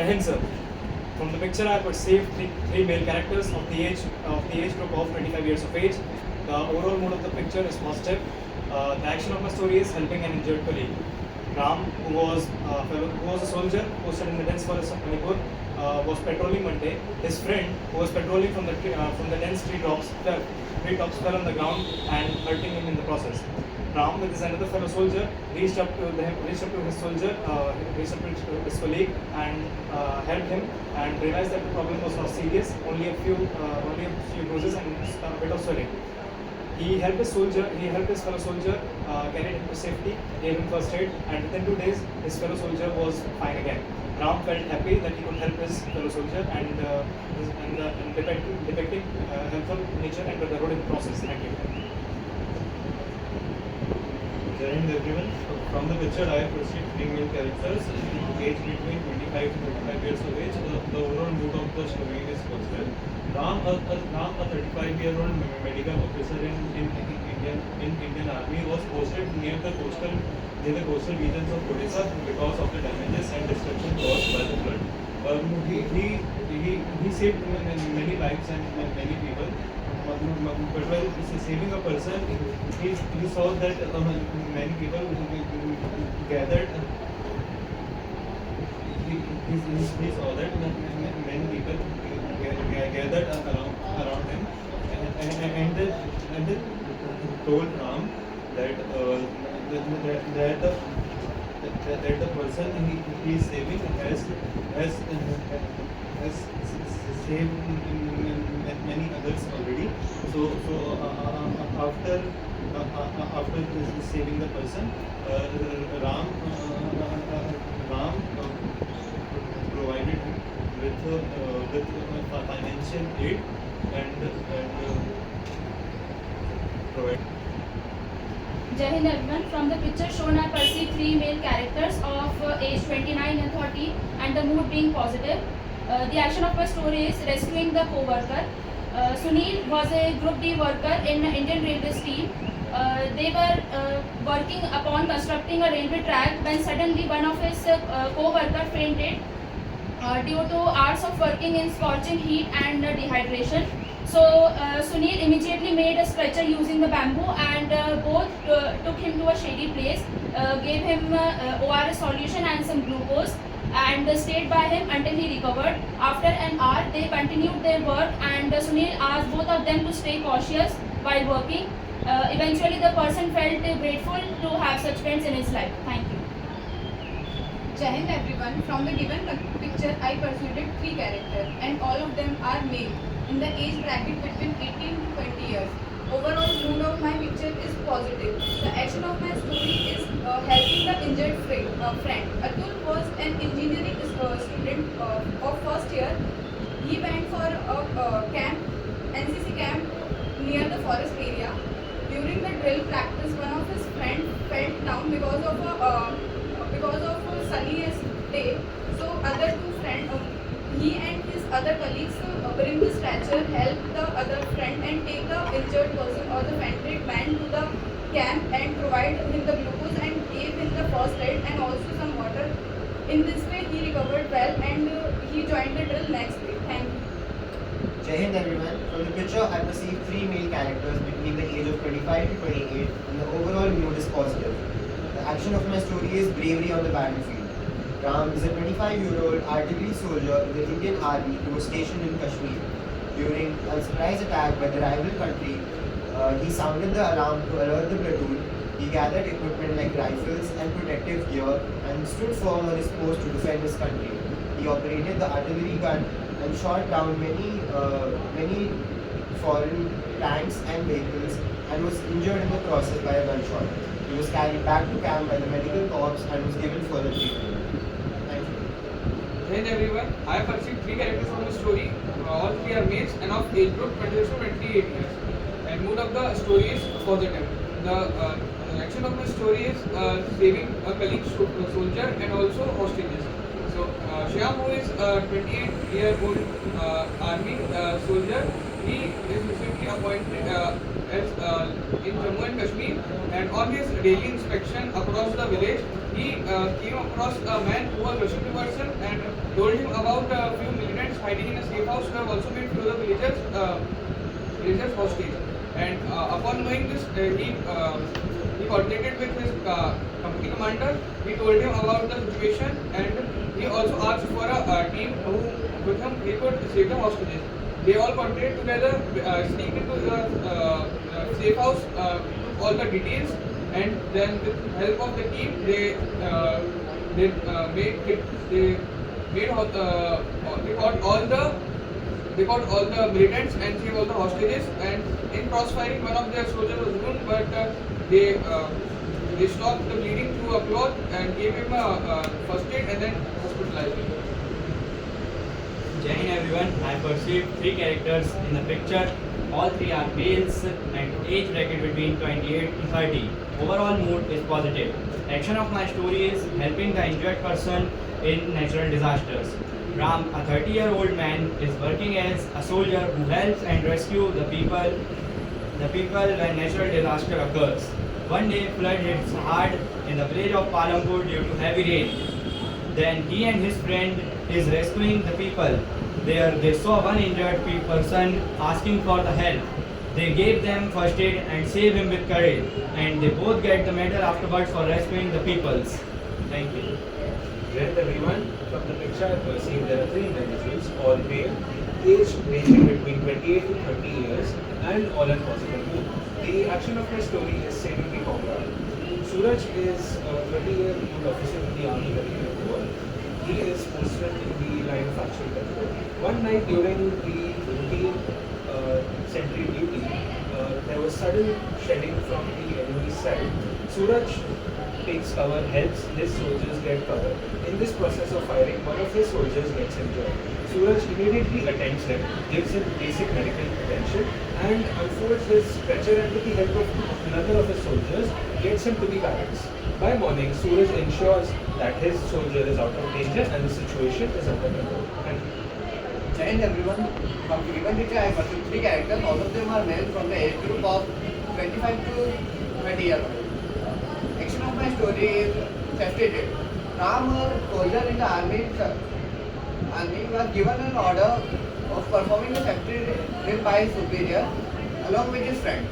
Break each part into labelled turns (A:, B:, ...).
A: Jai Hind, sir. From the picture, I perceived three male characters of the age group of 25 years of age. The overall mood of the picture is positive. The action of my story is helping an injured colleague. Ram, who was a soldier posted in the dense forest of Manipur, was patrolling one day. His friend, who was patrolling from the dense treetops, fell on the ground and hurting him in the process. Ram, with his another fellow soldier, reached up to his colleague and helped him, and realized that the problem was not serious, only a few bruises and a bit of swelling. He helped his fellow soldier, carried him to safety, gave him first aid, and within 2 days, his fellow soldier was fine again. Ram felt happy that he could help his fellow soldier and depicting helpful nature and the road in the process. Thank you.
B: Jai Hind everyone. From the picture, I have perceived three main characters, aged between 25 to 35 years of age. The overall mood of the story is positive. Ram, a 35-year-old medical officer in Indian Army, was posted near the coastal regions of Odisha because of the damages and destruction caused by the flood. He saved many lives and many people. But while saving a person, he saw that many people gathered. He saw that many people gathered around him, and then told Ram that the person he is saving has saved many others already. So after saving the person, Ram provided him with financial aid and provided.
C: Jai Hind everyone. From the picture shown, I perceive three male characters of age 29 and 30, and the mood being positive. The action of my story is rescuing the co-worker. Sunil was a Group D worker in Indian Railways team. They were working upon constructing a railway track when suddenly one of his co-worker fainted due to hours of working in scorching heat and dehydration. So Sunil immediately made a stretcher using the bamboo, and both took him to a shady place, gave him ORS solution and some glucose, and stayed by him until he recovered. After an hour, they continued their work, and Sunil asked both of them to stay cautious while working. Eventually, the person felt grateful to have such friends in his life. Thank you.
D: Jai Hind everyone. From the given picture, I perceived three characters, and all of them are male, in the age bracket between 18 to 20 years. Overall mood of my picture is positive. The action of my story is helping the injured friend. Atul was an engineering student of first year. He went for a NCC camp near the forest area. During the drill practice, one of his friends fell down because of a sunniest day. So other two friends, he and his other colleagues, bring the stretcher, help the other friend, and take the injured person or the fainted man to the camp and provide him the glucose and gave him the first aid and also some water. In this way, he recovered well, and he joined the drill next day. Thank you.
E: Jai Hind everyone. From the picture, I perceive three male characters between the age of 25 to 28, and the overall mood is positive. The action of my story is bravery on the battlefield. Ram is a 25-year-old artillery soldier in the Indian Army who was stationed in Kashmir. During a surprise attack by the rival country, he sounded the alarm to alert the platoon. He gathered equipment like rifles and protective gear and stood firm on his post to defend his country. He operated the artillery gun and shot down many foreign tanks and vehicles, and was injured in the process by a gunshot. He was carried back to camp by the medical corps and was given further treatment. Thank you.
F: Jai Hind everyone. I have perceived three characters from the story. All three are males and of age group 26 to 28 years. And mood of the story is positive. The action of the story is saving a colleague soldier and also hostages. So Shyam, who is a 28-year-old army soldier, he is recently appointed as in Jammu and Kashmir, and on his daily inspection across the village, he came across a man who was rushing towards him, and told him about a few militants hiding in a safe house who have also made few of the villagers hostage. And upon knowing this, he coordinated with his company commander. He told him about the situation, and he also asked for a team who with whom he could save the hostages. They all coordinated together, sneaked into the safe house, took all the details, and then with help of the team, they got all the militants and saved all the hostages. And in crossfiring, one of their soldiers was wounded, but they stopped the bleeding through a cloth and gave him a first aid and then hospitalized him.
G: Jai Hind everyone, I perceived three characters in the picture. All three are males and age bracket between 28 to 30. Overall mood is positive. Action of my story is helping the injured person in natural disasters. Ram, a 30-year-old man, is working as a soldier who helps and rescue the people when natural disaster occurs. One day, flood hits hard in the village of Palampur due to heavy rain. Then he and his friend is rescuing the people. There they saw one injured person asking for the help. They gave them first aid and saved him with courage. And they both get the medal afterwards for rescuing the peoples. Thank you.
H: Well, everyone, from the picture I perceive there are three individuals, all male, aged ranging between 28 to 30 years, and all in positive mood. The action of my story is saving the comrade. Suraj is a 30-year-old officer in the army working in Goa. He is posted in the line of action control. One night during the routine sentry duty, there was sudden shelling from the enemy's side. Suraj takes cover, helps his soldiers get cover. In this process of firing, one of his soldiers gets injured. Suraj immediately attends him, gives him basic medical attention, and unfolds his stretcher, and with the help of another of his soldiers, gets him to the barracks. By morning, Suraj ensures that his soldier is out of danger and the situation is under control. Thank you.
I: Jai Hind everyone, from the given picture I perceive three characters, all of them are male from the age group of 25 to 20 years old. Action of my story is frustrated. Ram, a soldier in the army, was given an order of performing a safety drill by his superior along with his friend.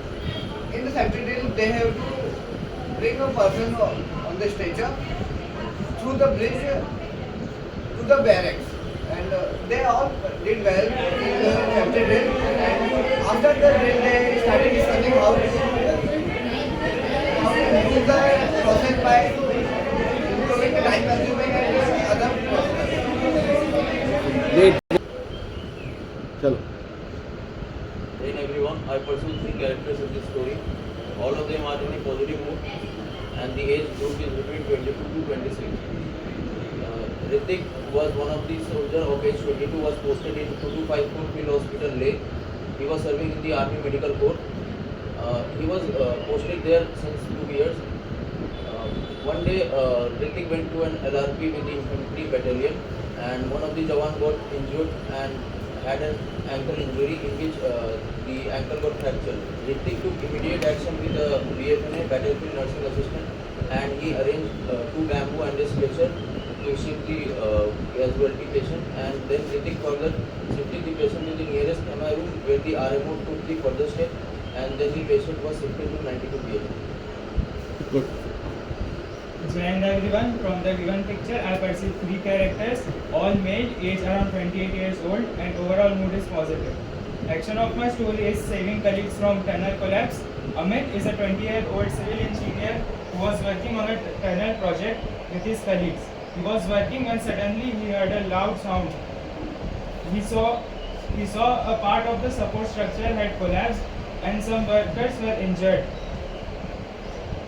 I: In the safety drill, they have to bring a person on the stretcher through the bridge to the barracks. And they all did well in the safety drill. And after the drill, they started discussing how to improve the process by improving the time consuming and other processes.
J: Then everyone, I pursue three characters in this story. All of them are in a positive mood, and the age group is between 22 to 26. Ritik was one of these soldiers of age 22, was posted in 2254 Field Hospital, Leh. He was serving in the Army Medical Corps. He was posted there since 2 years. One day, Ritik went to an LRP with the infantry battalion, and one of the Jawan got injured and had an ankle injury in which the ankle got fractured. Ritik took immediate action with the BFNA, battlefield nursing assistant, and he arranged two bamboo and a stretcher to shift the casualty patient, and then Ritik further shifted the patient to the nearest MI room where the RMO took the further step, and then the patient was shifted to 92 PH.
K: Jai Hind everyone, from the given picture I perceive three characters, all male, age around 28 years old, and overall mood is positive. Action of my story is saving colleagues from tunnel collapse. Amit is a 20-year-old civil engineer who was working on a tunnel project with his colleagues. He was working when suddenly he heard a loud sound. He saw a part of the support structure had collapsed and some workers were injured.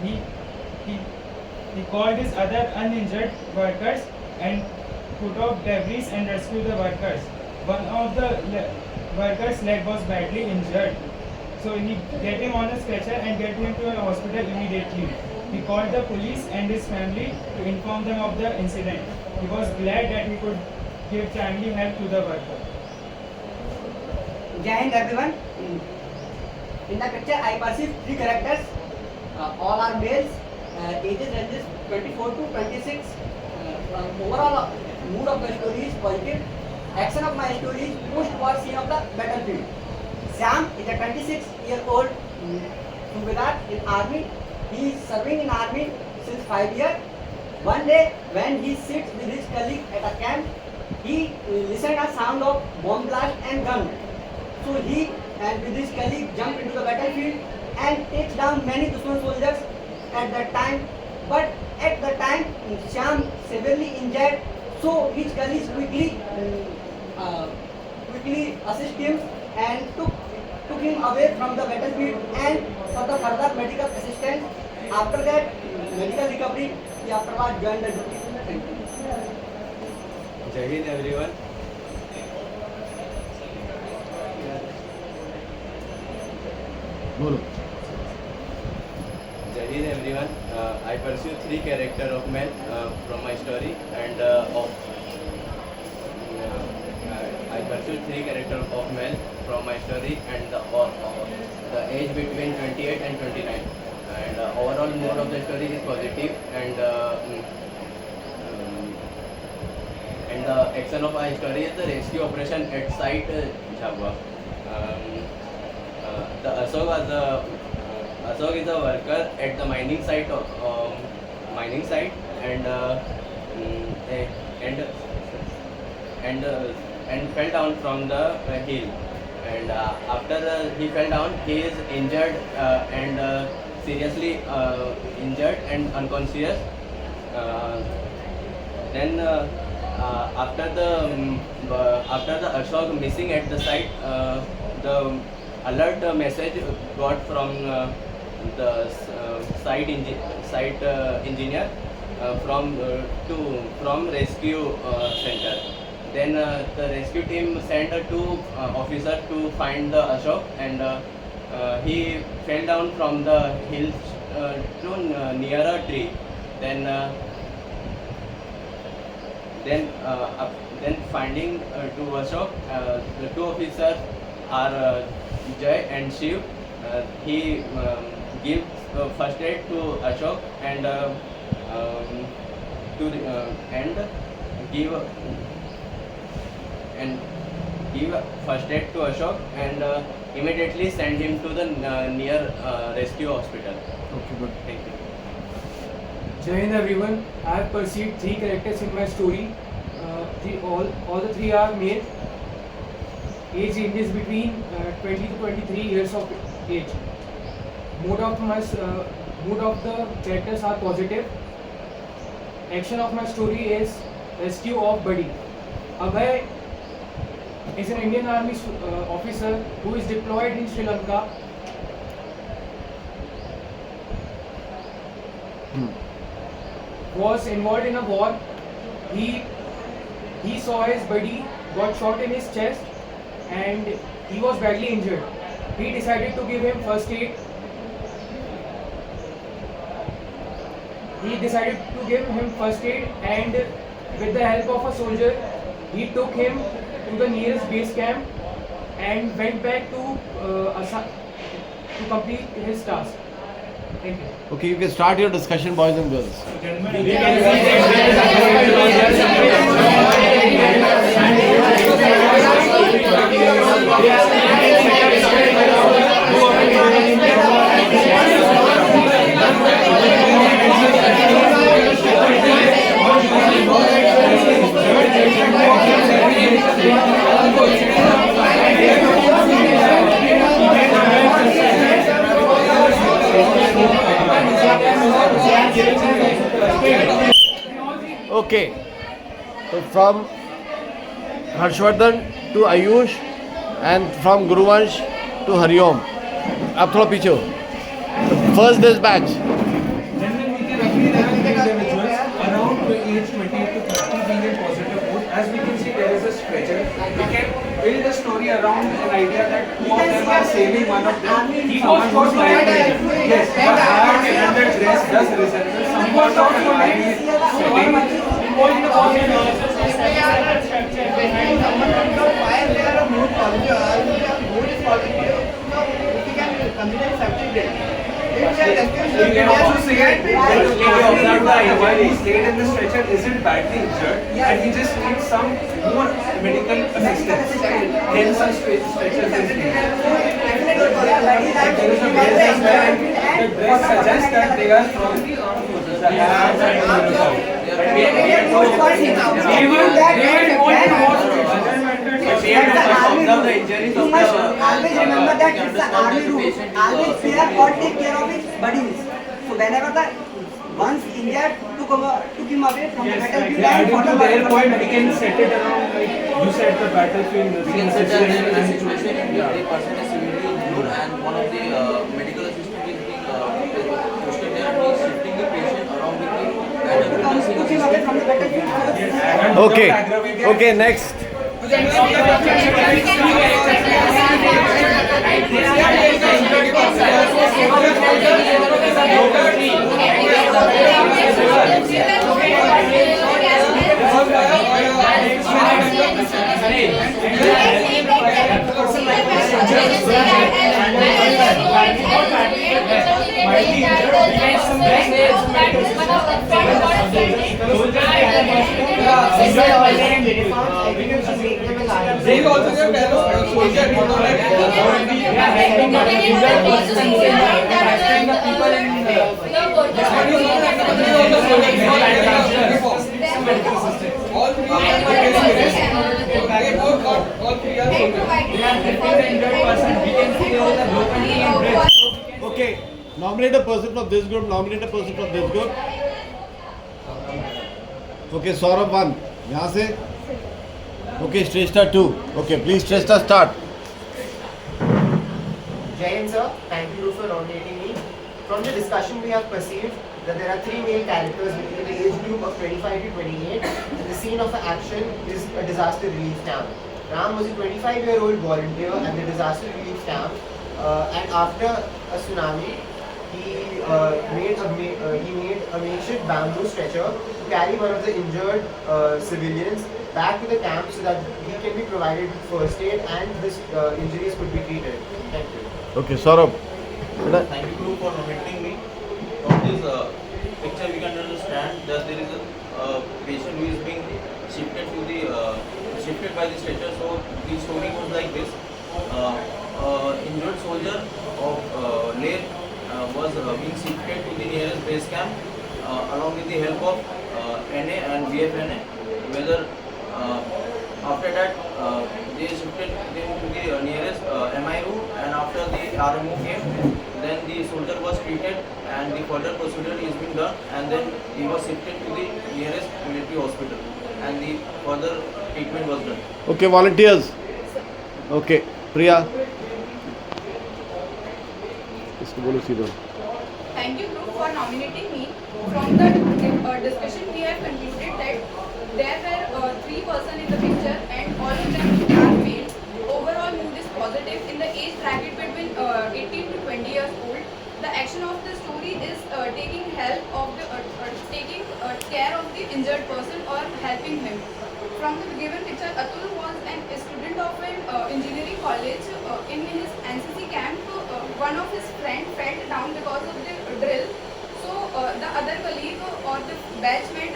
K: He called his other uninjured workers and put off debris and rescued the workers. One of the workers' leg was badly injured, so he get him on a stretcher and get him to a hospital immediately. He called the police and his family to inform them of the incident. He was glad that he could give timely help to the worker.
I: Jai Hind everyone. In the picture I perceive three characters. All are males. Ages ranges 24 to 26. Overall mood of the story is positive. Action of my story is post-war scene of the battlefield. Sam is a 26-year-old Subedar in army. He is serving in army since 5 years. One day, when he sits with his colleague at a camp, he listened a sound of bomb blast and gun. So he and with his colleague jump into the battlefield and takes down many Dushman soldiers at that time. But at the time, Shyam severely injured, so his colleagues quickly assist him and took him away from the battlefield and for the further medical assistance. After that medical recovery, he afterwards joined the duty. Thank you.
G: Jai Hind everyone. Jai Hind everyone. I pursue three characters of men from my story and I pursue three characters of men from my story and the age between 28 and 29. And overall mood of the story is positive and the action of my story is the rescue operation at site Jhabua. The Ashok is a worker at the mining site and fell down from the hill. And after he fell down, he is injured and seriously injured and unconscious. Then after the Ashok missing at the site, the alert message got from the site engineer from rescue center. Then the rescue team sent two officers to find the Ashok, and he fell down from the hill to near a tree. Then finding two Ashok, the two officers are Jay and Shiv. He gives first aid to Ashok and give first aid to Ashok and immediately send him to the near rescue hospital.
L: Okay, good.
G: Thank you.
M: Jai Hind everyone. I have perceived three characters in my story. All the three are male. Age ranges between 20 to 23 years of age. Mood of the characters are positive. Action of my story is rescue of Buddy. Abhay is an Indian Army officer who is deployed in Sri Lanka. Was involved in a war. He saw his buddy got shot in his chest and he was badly injured. He decided to give him first aid. And with the help of a soldier, he took him to the nearest base camp and went back to complete his task. Thank you.
L: Okay, you can start your discussion, boys and girls. Okay, so from Harshvardhan to Ayush and from गुरुवंश to Hariom. आप थोड़ा पीछे हो. First this batch.
H: Individuals around the age 28 to 30 being in positive mood. As we can see, there is a stretcher. We can build a story around an idea that two of them are saving one of them. Someone who's like yes, the heart and the dress does resemble somewhat of an ideal setting.
I: Why they are a mood is positive. Now, if we can consider subject,
H: observed that while he stayed in the stretcher, isn't badly injured, and he just needs some more medical assistance. Hence, a stretcher is needed. There is a basis where the dress suggests that they are from the armed forces. That they are from the uniform. But we have to observe the injuries of the
N: always remember that it's an army rule. Always fear God take care of his buddies. So whenever the once injured took him away from the battlefield and
H: to
N: fought
H: their point, we can set it around like you said the battlefield.
J: We can set that in a situation if the person is severely injured and one of the medical assistant is being posted there and he is shifting the patient around with the nursing
N: took him away from the battlefield.
L: Okay, next.
F: They also give soldier all three are
L: Okay, nominate a person from this group, nominate a person from this group. Okay, Saurabh 1. यहाँ से. Okay, Shrestha 2. Okay, please Shrestha start.
E: Jai Hind sir, thank you for nominating me. From the discussion we have perceived that there are three main characters between the age group of 25 to 28 and the scene of the action is a disaster relief camp. Ram was a 25-year-old volunteer at the disaster relief camp and after a tsunami he made a makeshift bamboo stretcher to carry one of the injured civilians back to the camp so that he can be provided with first aid and his injuries could be treated. Thank you.
L: Okay, Saurabh.
J: Thank you Guru for nominating me. From this picture we can understand that there is a patient who is being shifted by the stretcher. So the story goes like this. Injured soldier of Leh was being shifted to the nearest base camp along with the help of NA and BFNA. Whether after that they shifted them to the nearest MI room, and after the RMO came, then the soldier was treated and the further procedure is being done, and then he was shifted to the nearest military hospital and the further treatment was done.
L: Okay, volunteers. Okay, Priya. इसको बोलो सीधा.
D: Thank you, group, for nominating me. From the discussion, we have concluded that there were three persons in the picture and all of them are male. Overall mood is positive in the age bracket between 18 to 20 years old. The action of the story is taking help of the taking care of the injured person or helping him. From the given picture, Atul was a student of an engineering college. In his NCC camp, one of his friends fell down because of the drill. So the other colleague or the batchmate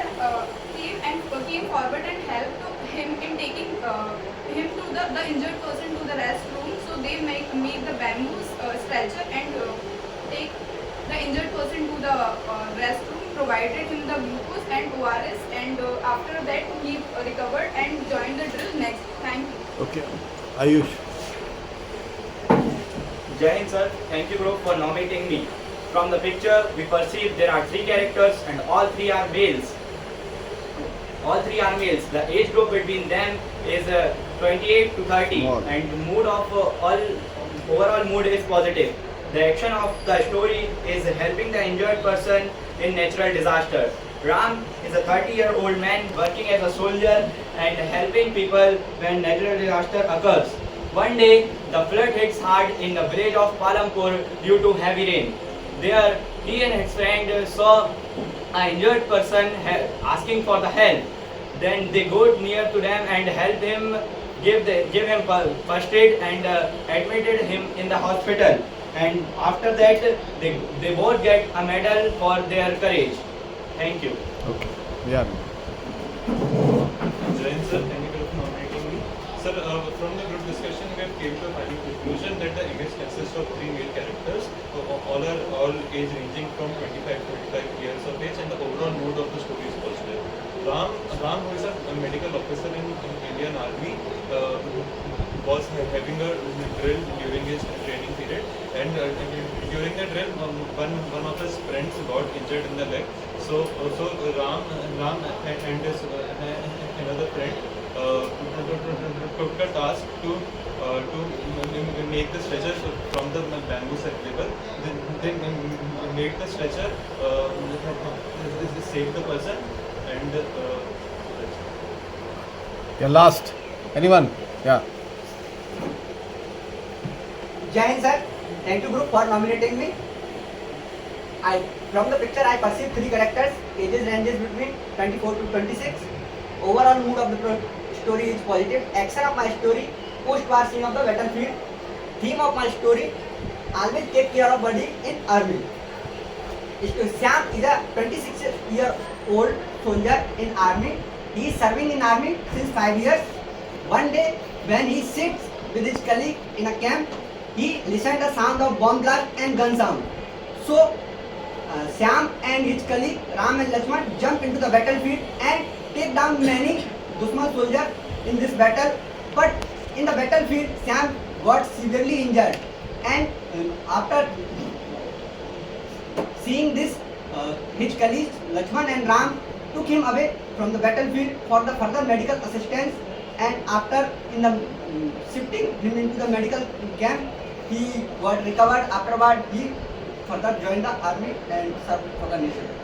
D: came forward and helped him in taking him to the injured person to the restroom. So they make the bamboo stretcher and take the injured person to the restroom, provided him the glucose and ORS, and after that he recovered and joined the drill next. Thank you.
L: Okay, Ayush.
G: Jai Hind sir, thank you bro for nominating me. From the picture we perceive there are three characters and all three are males. All three are males. The age group between them is 28 to 30 and the mood of overall mood is positive. The action of the story is helping the injured person in natural disaster. Ram is a 30-year-old man working as a soldier and helping people when natural disaster occurs. One day, the flood hits hard in the village of Palampur due to heavy rain. There, he and his friend saw an injured person asking for the help. Then they go near to them and help him, give him first aid and admitted him in the hospital. and after that they both get a medal for their courage. Thank you.
L: Okay. Yeah.
B: Jain sir, thank you for nominating me. Sir, from the group discussion, we have came to a final conclusion that the image consists of three male characters, all age ranging from 25 to 25 years of age, and the overall mood of the story is positive. Ram, who is a medical officer in Indian Army, was having a drill during his training period, and during the drill, one of his friends got injured in the leg. So Ram and his another friend took the task to make the stretcher from the bamboo available. Then make the stretcher, save the person, and
L: Yeah, last. Anyone? Yeah.
N: Jai Hind sir, thank you group for nominating me. From the picture I perceive three characters, ages ranges between 24 to 26. Overall mood of the story is positive. Action of my story, post-war scene of the battlefield. Theme of my story, always take care of body in army. Syam is a 26-year-old soldier in army. He is serving in army since 5 years. One day, when he sits with his colleague in a camp, he listened the sound of bomb blast and gun sound. So, Syam and his colleague Ram and Lakshman jump into the battlefield and take down many Dushman soldiers in this battle. But in the battlefield, Syam got severely injured, and after seeing this, his colleagues Lakshman and Ram took him away from the battlefield for the further medical assistance. And after shifting him into the medical camp, he got recovered. Afterward, he further joined the army and served for the nation.